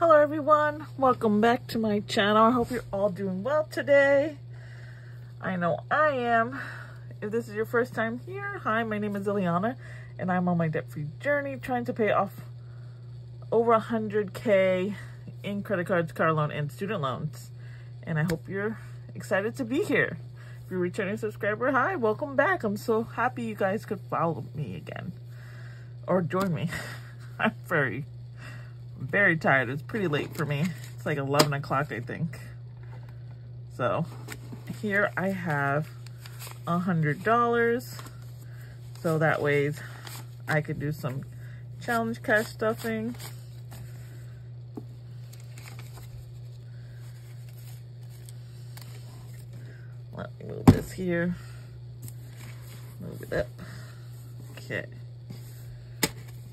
Hello everyone, welcome back to my channel. I hope you're all doing well today. I know I am. If this is your first time here, hi, my name is Iliana and I'm on my debt-free journey trying to pay off over 100K in credit cards, car loan, and student loans. And I hope you're excited to be here. If you're a returning subscriber, hi, welcome back. I'm so happy you guys could follow me again or join me. I'm very tired. It's pretty late for me. It's like 11 o'clock, I think. So here I have $100. So that way I could do some challenge cash stuffing. Let me move this here. Move it up. Okay.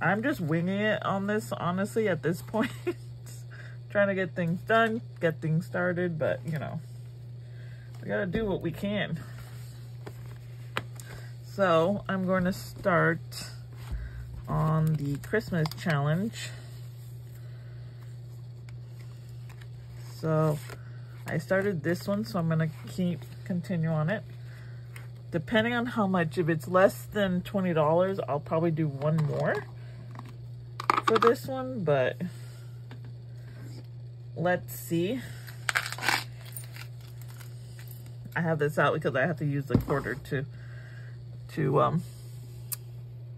I'm just winging it on this, honestly, at this point. Trying to get things done, get things started, but, you know, we gotta do what we can. So, I'm going to start on the Christmas challenge. So, I started this one, so I'm gonna continue on it. Depending on how much, if it's less than $20, I'll probably do one more for this one, but let's see. I have this out because I have to use the quarter to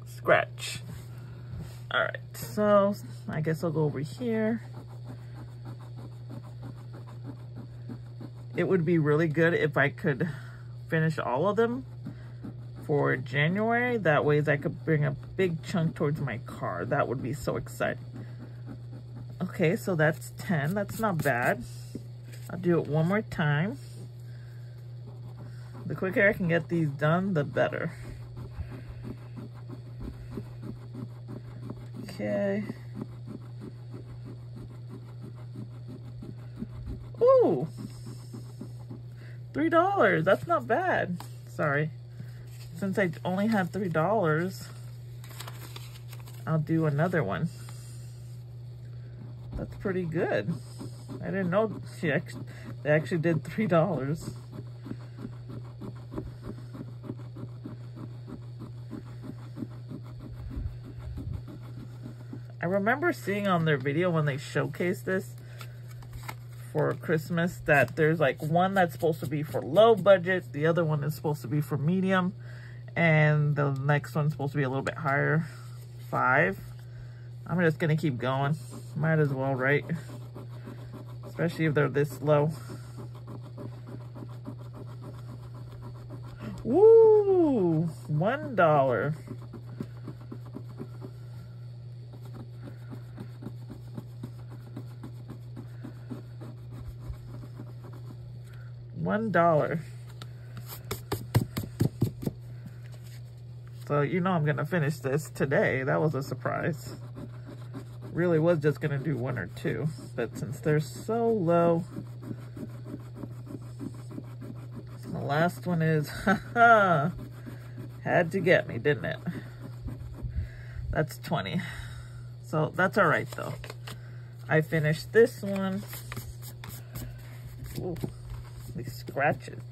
scratch. All right, so I guess I'll go over here. It would be really good if I could finish all of them for January. That way I could bring a big chunk towards my car. That would be so exciting. Okay, so that's 10. That's not bad. I'll do it one more time. The quicker I can get these done, the better. Okay. Ooh! $3. That's not bad. Sorry. Since I only had $3, I'll do another one. That's pretty good. I didn't know they actually did $3. I remember seeing on their video when they showcased this for Christmas that there's like one that's supposed to be for low budget, the other one is supposed to be for medium, and the next one's supposed to be a little bit higher, 5. I'm just gonna keep going. Might as well, right? Especially if they're this low. Woo! $1. $1. So you know I'm gonna finish this today. That was a surprise. Really was just gonna do 1 or 2, but since they're so low, the last one is haha, had to get me, didn't it? That's 20. So that's all right though. I finished this one. Ooh. These scratches.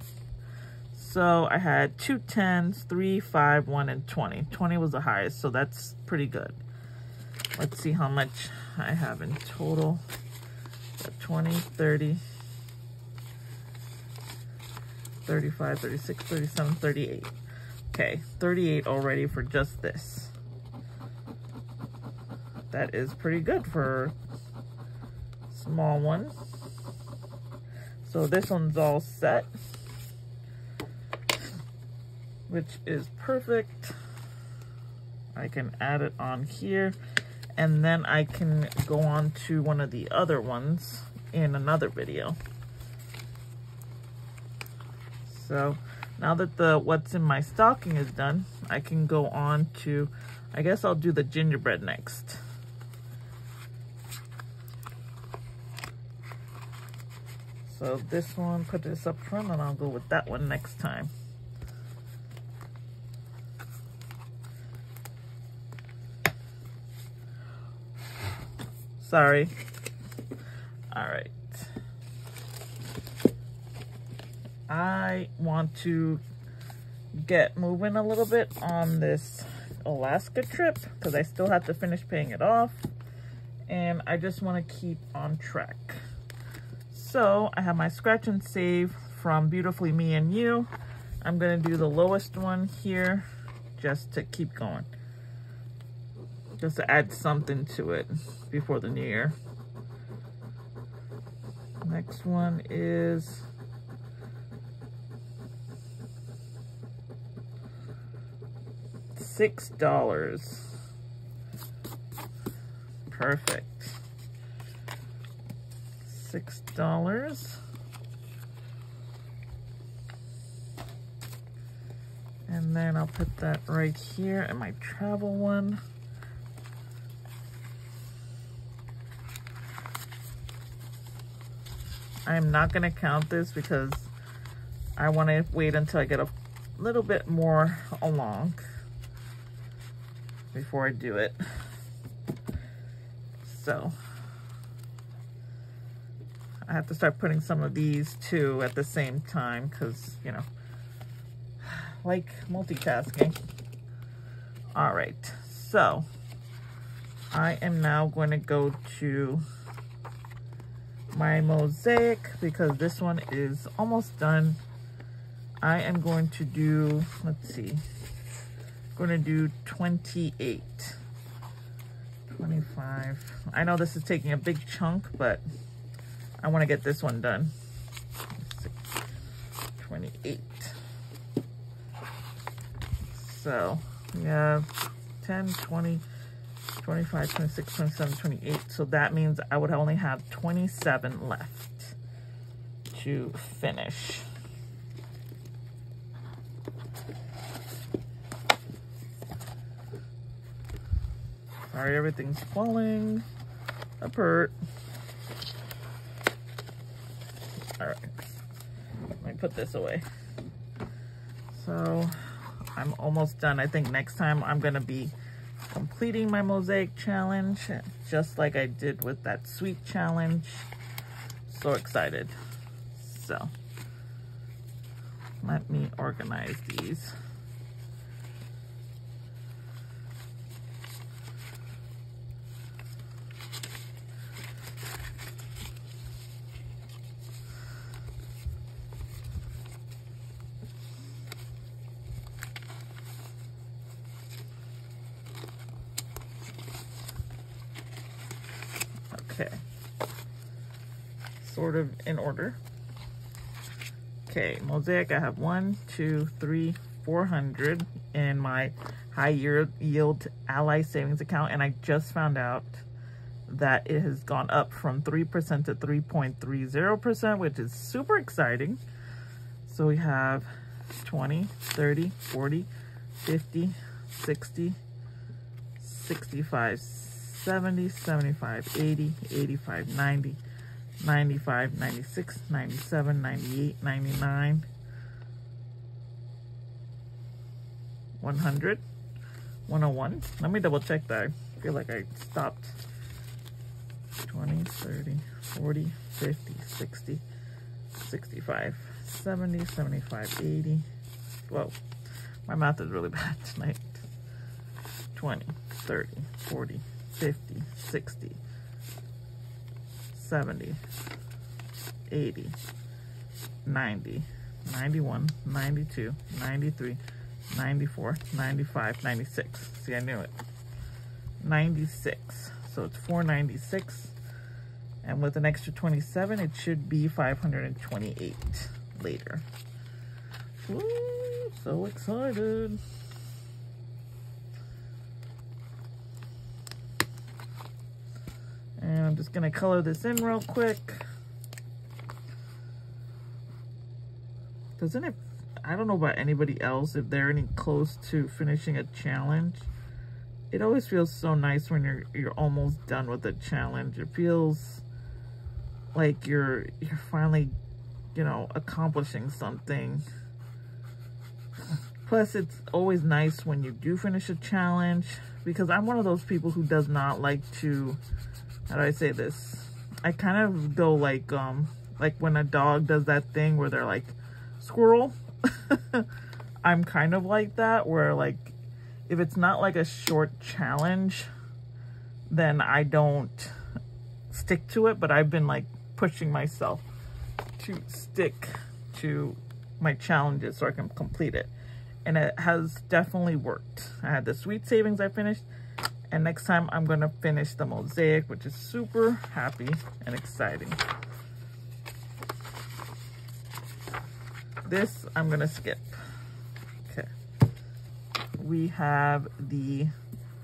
So I had 2 10s, 3, 5, 1, and 20. 20 was the highest, so that's pretty good. Let's see how much I have in total. Got 20, 30, 35, 36, 37, 38. Okay, 38 already for just this. That is pretty good for a small one. So this one's all set, which is perfect. I can add it on here, and then I can go on to one of the other ones in another video. So now that the what's in my stocking is done, I can go on to, I guess I'll do the gingerbread next. So this one, put this up front, and I'll go with that one next time. Sorry. All right. I want to get moving a little bit on this Alaska trip because I still have to finish paying it off, and I just want to keep on track. So I have my scratch and save from Beautifully Me and You. I'm gonna do the lowest one here just to keep going, just to add something to it before the new year. Next one is $6. Perfect. $6. And then I'll put that right here in my travel one. I'm not going to count this because I want to wait until I get a little bit more along before I do it. So I have to start putting some of these too at the same time because, you know, like multitasking. All right, so I am now going to go to my mosaic because this one is almost done. I am going to do, let's see, I'm going to do 28, 25. I know this is taking a big chunk, but I want to get this one done. 28. So we have 10, 20, 25, 26, 27, 28. So that means I would only have 27 left to finish. Sorry, everything's falling apart. All right, let me put this away. So I'm almost done. I think next time I'm gonna be completing my mosaic challenge, just like I did with that sweet challenge. So excited. So let me organize these. Okay, sort of in order. Okay, mosaic, I have 1, 2, 3, 400 in my high yield Ally savings account, and I just found out that it has gone up from 3% to 3.30%, which is super exciting. So we have 20, 30, 40, 50, 60, 65, 70, 75, 80, 85, 90, 95, 96, 97, 98, 99, 100, 101. Let me double check that. I feel like I stopped. 20, 30, 40, 50, 60, 65, 70, 75, 80. Whoa, my math is really bad tonight. 20, 30, 40, 50, 60, 70, 80, 90, 91, 92, 93, 94, 95, 96. See, I knew it. 96. So it's 496. And with an extra 27, it should be 528 later. Woo, so excited. And I'm just gonna color this in real quick. Doesn't it, I don't know about anybody else, if they're any close to finishing a challenge. It always feels so nice when you're almost done with a challenge. It feels like you're finally, you know, accomplishing something. Plus, it's always nice when you do finish a challenge, because I'm one of those people who does not like to, how do I say this? I kind of go like when a dog does that thing where they're like, squirrel. I'm kind of like that, where like, if it's not like a short challenge, then I don't stick to it, but I've been like pushing myself to stick to my challenges so I can complete it. And it has definitely worked. I had the sweet savings I finished, and next time I'm gonna finish the mosaic, which is super happy and exciting. This I'm gonna skip. Okay. We have the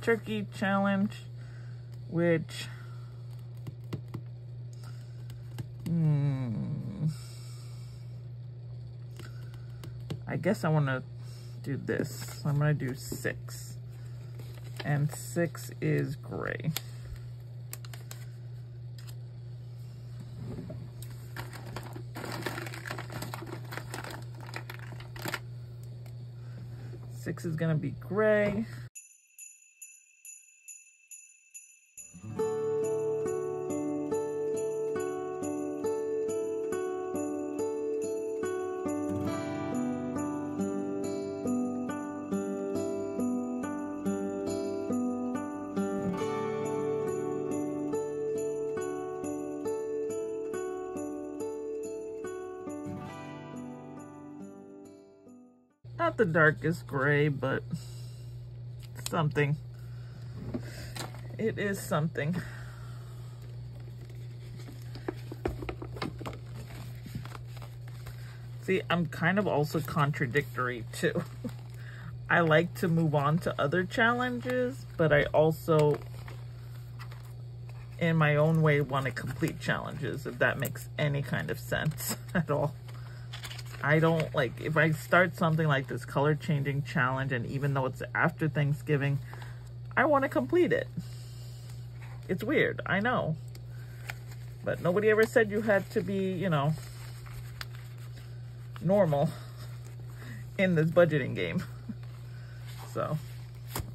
turkey challenge, which I guess I want to do this. I'm going to do 6. And 6 is gray. Six is going to be gray. Not the darkest gray, but something. It is something. See, I'm kind of also contradictory too. I like to move on to other challenges, but I also, in my own way, want to complete challenges, if that makes any kind of sense at all. I don't like, if I start something like this color changing challenge, and even though it's after Thanksgiving, I want to complete it. It's weird, I know. But nobody ever said you had to be, you know, normal in this budgeting game. So,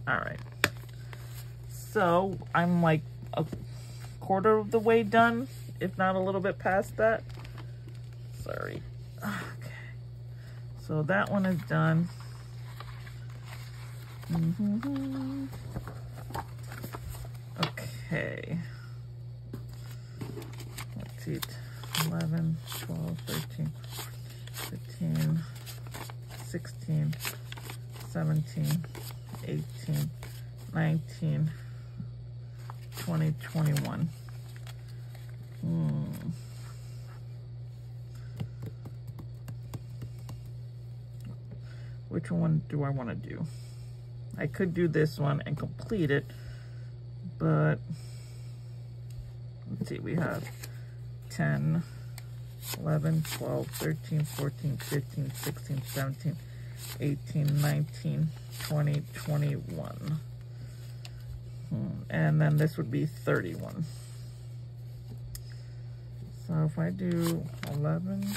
all right. So I'm like a quarter of the way done, if not a little bit past that. Sorry. Okay. So that one is done. Okay. Let's see. 11, 12, 13, 15, 16, 17, 18, 19, 20, 21. Which one do I want to do? I could do this one and complete it, but let's see, we have 10, 11, 12, 13, 14, 15, 16, 17, 18, 19, 20, 21. And then this would be 31. So if I do 11,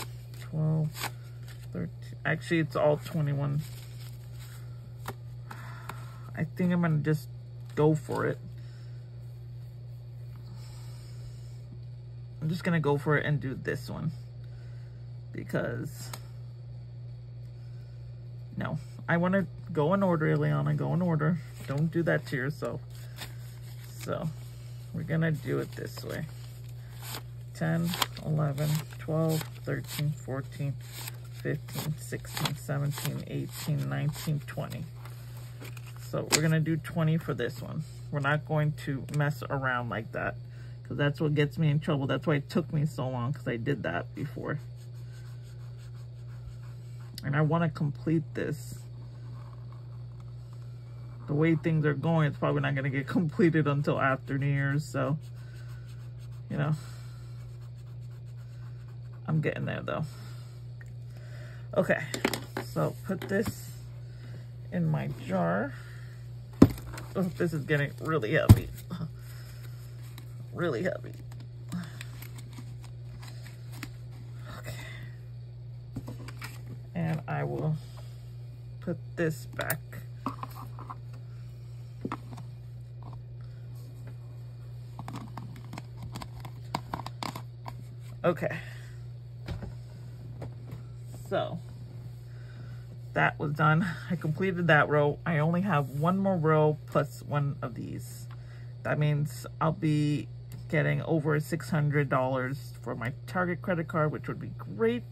12, 13, actually it's all 21. I think I'm gonna just go for it. I'm just gonna go for it and do this one, because no, I want to go in order, Iliana, go in order. Don't do that to yourself. So we're gonna do it this way. 10, 11, 12, 13, 14, 15, 16, 17, 18, 19, 20. So we're gonna do 20 for this one. We're not going to mess around like that, because that's what gets me in trouble. That's why it took me so long, because I did that before. And I want to complete this. The way things are going, it's probably not going to get completed until after New Year's, so, you know, I'm getting there though. Okay, so put this in my jar. Oh, this is getting really heavy. Really heavy. Okay. And I will put this back. Okay. So that was done. I completed that row. I only have one more row plus one of these. That means I'll be getting over $600 for my Target credit card, which would be great.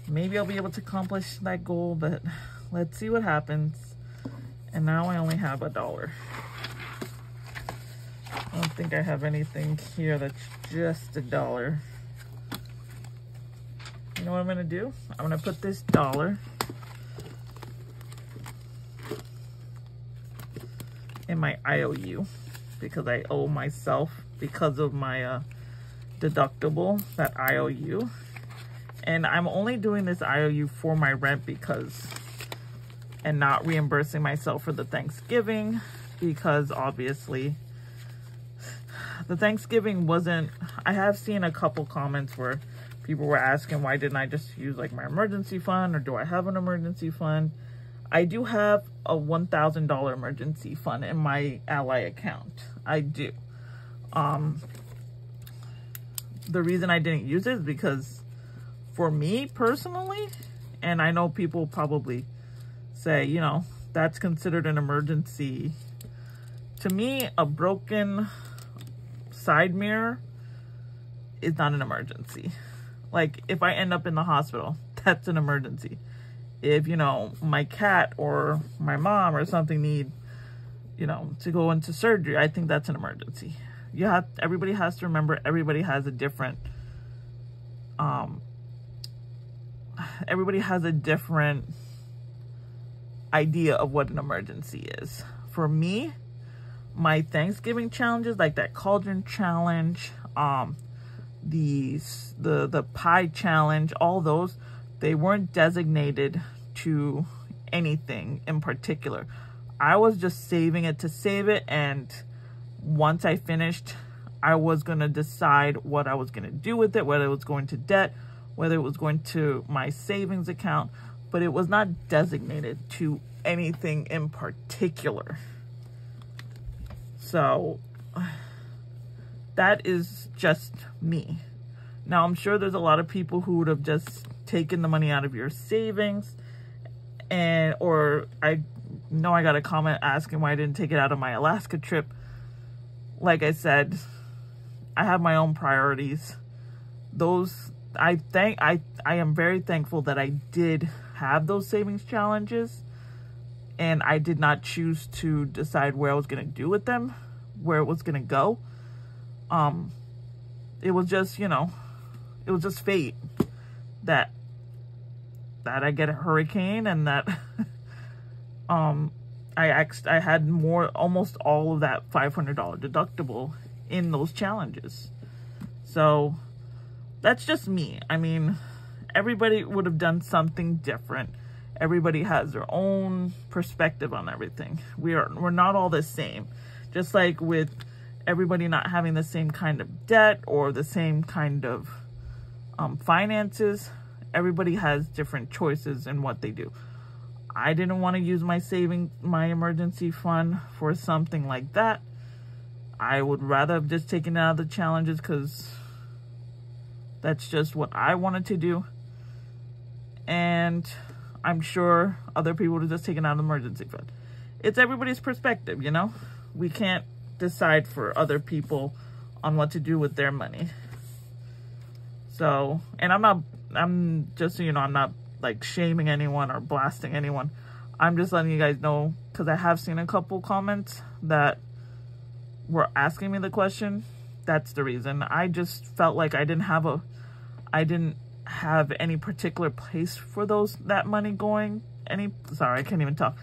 Maybe I'll be able to accomplish that goal, but let's see what happens. And now I only have $1. I don't think I have anything here that's just $1. You know what I'm gonna do? I'm gonna put this $1 in my IOU because I owe myself, because of my deductible, that IOU. And I'm only doing this IOU for my rent and not reimbursing myself for the Thanksgiving, because obviously the Thanksgiving wasn't, I have seen a couple comments where people were asking why didn't I just use like my emergency fund, or do I have an emergency fund? I do have a $1,000 emergency fund in my Ally account. I do. The reason I didn't use it is because for me personally, and I know people probably say, you know, that's considered an emergency. To me, a broken side mirror is not an emergency. Like, if I end up in the hospital, that's an emergency. If, you know, my cat or my mom or something need, you know, to go into surgery, I think that's an emergency. Everybody has to remember, everybody has a different, idea of what an emergency is. For me, my Thanksgiving challenges, like that cauldron challenge, the pie challenge, all those, they weren't designated to anything in particular. I was just saving it to save it, and once I finished, I was going to decide what I was going to do with it, whether it was going to debt, whether it was going to my savings account, but it was not designated to anything in particular. So that is just me. Now, I'm sure there's a lot of people who would have just taken the money out of your savings, or I know I got a comment asking why I didn't take it out of my Alaska trip. Like I said, I have my own priorities. I am very thankful that I did have those savings challenges, and I did not choose to decide where I was going to do with them, where it was going to go. It was just, you know, it was just fate that I get a hurricane, and that I had almost all of that $500 deductible in those challenges. So that's just me. I mean, everybody would have done something different. Everybody has their own perspective on everything. We're not all the same. Just like with everybody not having the same kind of debt or the same kind of finances, everybody has different choices in what they do. I didn't want to use my emergency fund for something like that. I would rather have just taken it out of the challenges, because that's just what I wanted to do. And I'm sure other people would have just taken out an emergency fund. It's everybody's perspective, you know? We can't decide for other people on what to do with their money. So, and I'm just so you know, I'm not like shaming anyone or blasting anyone. I'm just letting you guys know, because I have seen a couple comments that were asking me the question. That's the reason. I just felt like I didn't have any particular place for that money going. Sorry, I can't even talk.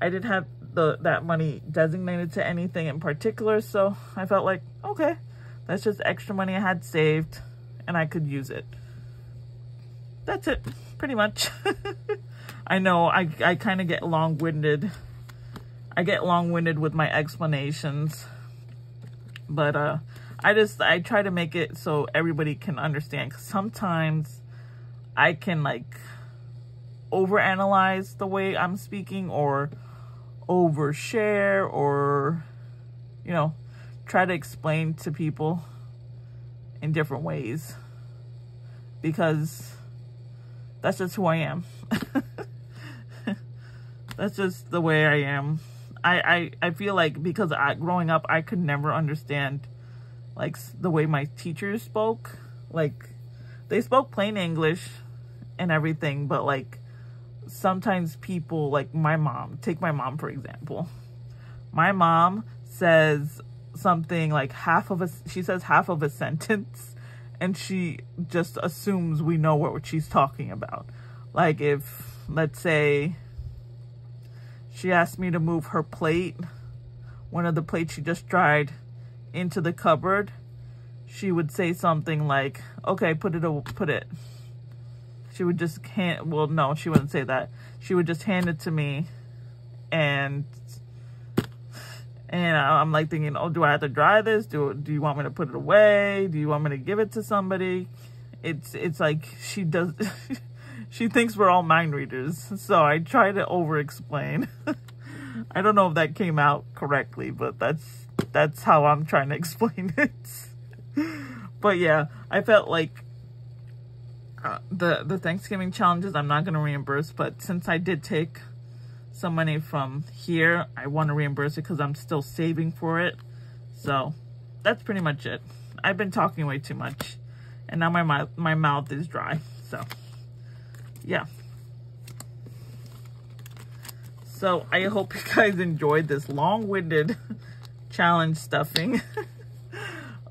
I didn't have that money designated to anything in particular, so I felt like, okay, that's just extra money I had saved and I could use it. That's it, pretty much. I know I kind of get long-winded. I get long-winded with my explanations, but I try to make it so everybody can understand, because sometimes I can like overanalyze the way I'm speaking, or overshare, or, you know, try to explain to people in different ways. because that's just who I am. That's just the way I am. I feel like because growing up, I could never understand like the way my teachers spoke. Like, they spoke plain English and everything, but like sometimes people, like my mom, take my mom for example. My mom says something like she says half of a sentence, and she just assumes we know what she's talking about. Like, if, let's say, she asked me to move her plate, one of the plates she just dried, into the cupboard, she would say something like, okay, put it. She would just well, no, she wouldn't say that. She would just hand it to me, and I'm like thinking, oh, do I have to dry this? Do you want me to put it away? Do you want me to give it to somebody? It's like she does. She thinks we're all mind readers, so I try to over-explain. I don't know if that came out correctly, but that's how I'm trying to explain it. But yeah, I felt like the Thanksgiving challenges I'm not going to reimburse, but since I did take some money from here, I want to reimburse it because I'm still saving for it. So that's pretty much it. I've been talking way too much, and now my mouth is dry. So yeah. So I hope you guys enjoyed this long-winded challenge stuffing.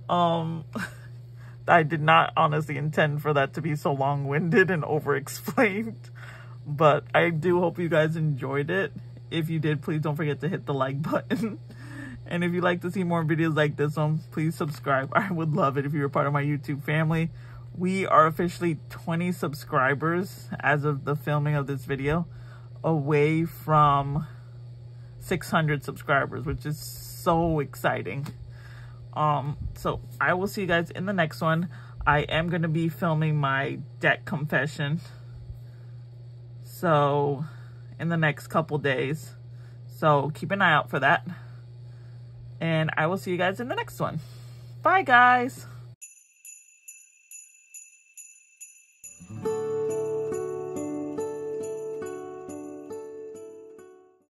I did not honestly intend for that to be so long-winded and over-explained, but I do hope you guys enjoyed it. If you did, please don't forget to hit the like button. And if you'd like to see more videos like this one, please subscribe. I would love it if you were part of my YouTube family. We are officially 20 subscribers as of the filming of this video, away from 600 subscribers, which is so exciting. So I will see you guys in the next one. I am going to be filming my debt confession, so in the next couple days, so keep an eye out for that, and I will see you guys in the next one. Bye guys.